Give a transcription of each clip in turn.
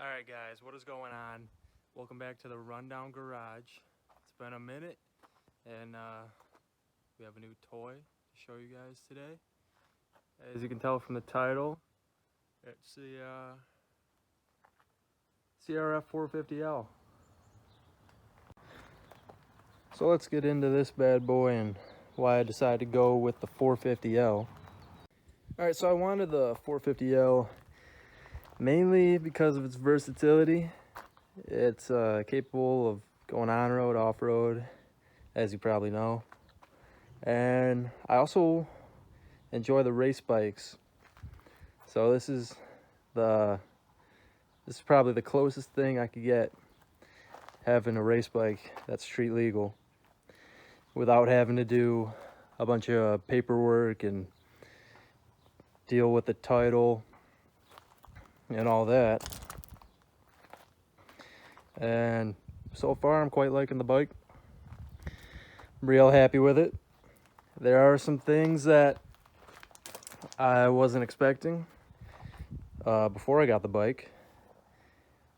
Alright guys, what is going on? Welcome back to the Rundown Garage. It's been a minute and we have a new toy to show you guys today. As you can tell from the title, it's the CRF450L. So let's get into this bad boy and why I decided to go with the 450L. Alright, so I wanted the 450L mainly because of its versatility. It's capable of going on-road, off-road, as you probably know. And I also enjoy the race bikes. So this is probably the closest thing I could get having a race bike that's street legal without having to do a bunch of paperwork and deal with the title and all that. And so far I'm quite liking the bike. I'm real happy with it. There are some things that I wasn't expecting before I got the bike,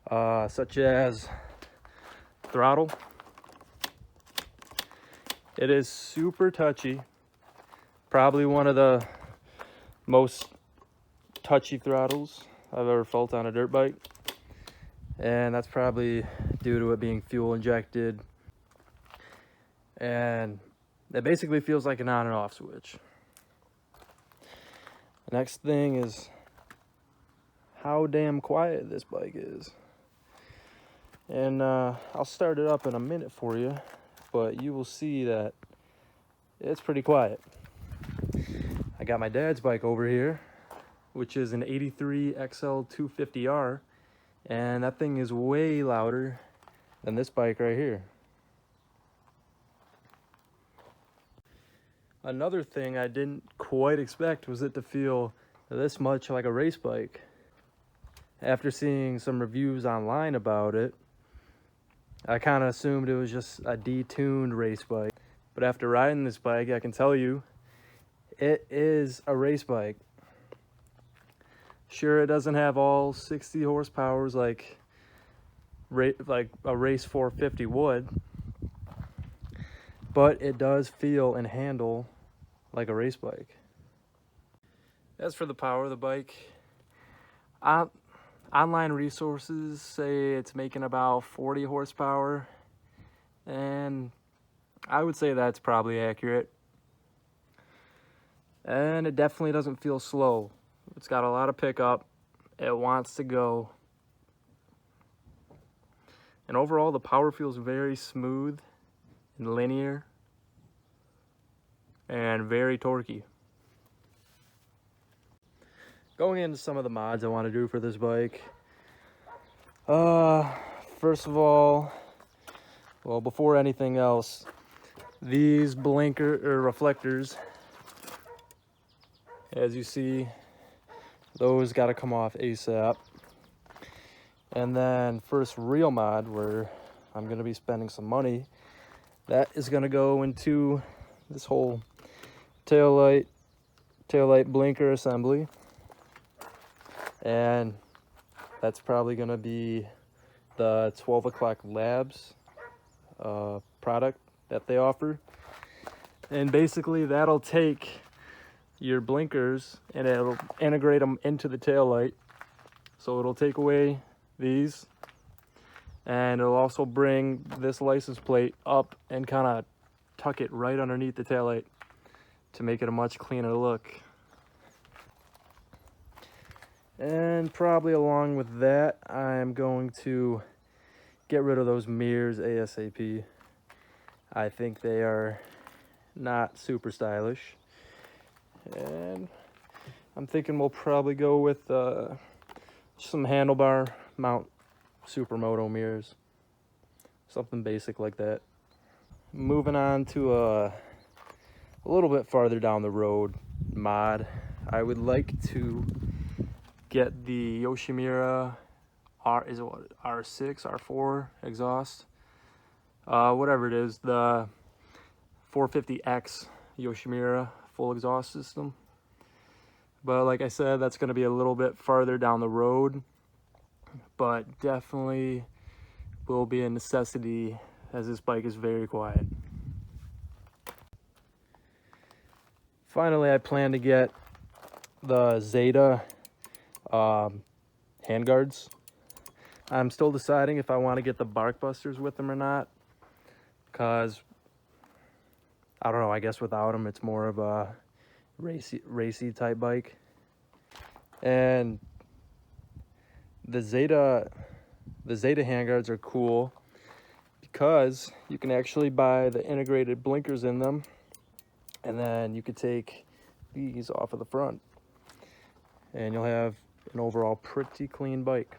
such as throttle. It is super touchy, probably one of the most touchy throttles I've ever felt on a dirt bike, and that's probably due to it being fuel injected, and it basically feels like an on and off switch. The next thing is how damn quiet this bike is, and I'll start it up in a minute for you, but you will see that it's pretty quiet. I got my dad's bike over here, which is an 83 XL 250R, and that thing is way louder than this bike right here. Another thing I didn't quite expect was it to feel this much like a race bike. After seeing some reviews online about it, I kind of assumed it was just a detuned race bike. But after riding this bike, I can tell you, it is a race bike. Sure, it doesn't have all 60 horsepower like a race 450 would, but it does feel and handle like a race bike. As for the power of the bike, online resources say it's making about 40 horsepower, and I would say that's probably accurate. And it definitely doesn't feel slow. It's got a lot of pickup. It wants to go. And overall, the power feels very smooth and linear and very torquey. Going into some of the mods I want to do for this bike. First of all, well, before anything else, these blinker or reflectors, as you see, those got to come off ASAP. And then first real mod where I'm going to be spending some money, that is going to go into this whole taillight blinker assembly. And that's probably going to be the 12 o'clock labs product that they offer. And basically that'll take your blinkers and it'll integrate them into the taillight. So it'll take away these, and it'll also bring this license plate up and kind of tuck it right underneath the taillight to make it a much cleaner look. And probably along with that, I'm going to get rid of those mirrors ASAP. I think they are not super stylish. And I'm thinking we'll probably go with some handlebar mount supermoto mirrors, something basic like that. Moving on to a little bit farther down the road mod, I would like to get the Yoshimura R6, R4 exhaust, whatever it is, the 450X Yoshimura full exhaust system. But like I said, that's going to be a little bit farther down the road. but definitely will be a necessity as this bike is very quiet. Finally, I plan to get the Zeta handguards. I'm still deciding if I want to get the bark busters with them or not, because I don't know, I guess without them it's more of a racy type bike. And the Zeta handguards are cool because you can actually buy the integrated blinkers in them, and then you could take these off of the front and you'll have an overall pretty clean bike.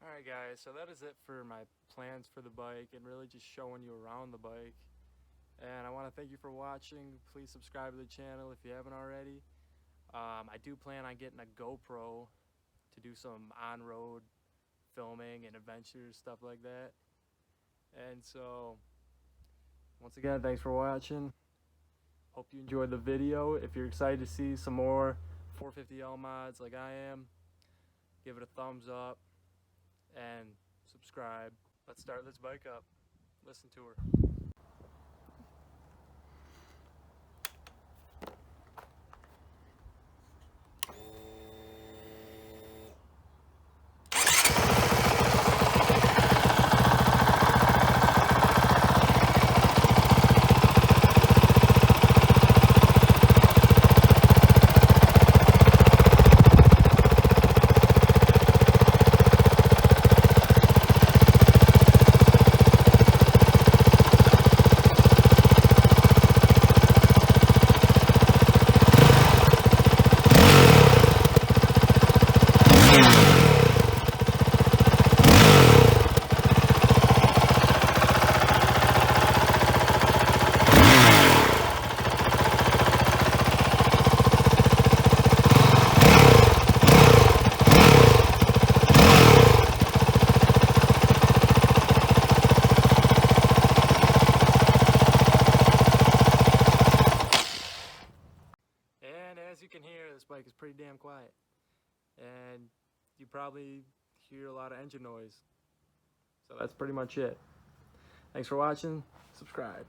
Alright guys, so that is it for my plans for the bike and really just showing you around the bike. And I want to thank you for watching. Please subscribe to the channel if you haven't already. I do plan on getting a GoPro to do some on-road filming and adventures, stuff like that. And so, once again, thanks for watching. Hope you enjoyed the video. If you're excited to see some more 450L mods like I am, give it a thumbs up and subscribe. Let's start this bike up. Listen to her. As you can hear, this bike is pretty damn quiet, and you probably hear a lot of engine noise. So that's pretty much it. Thanks for watching. Subscribe.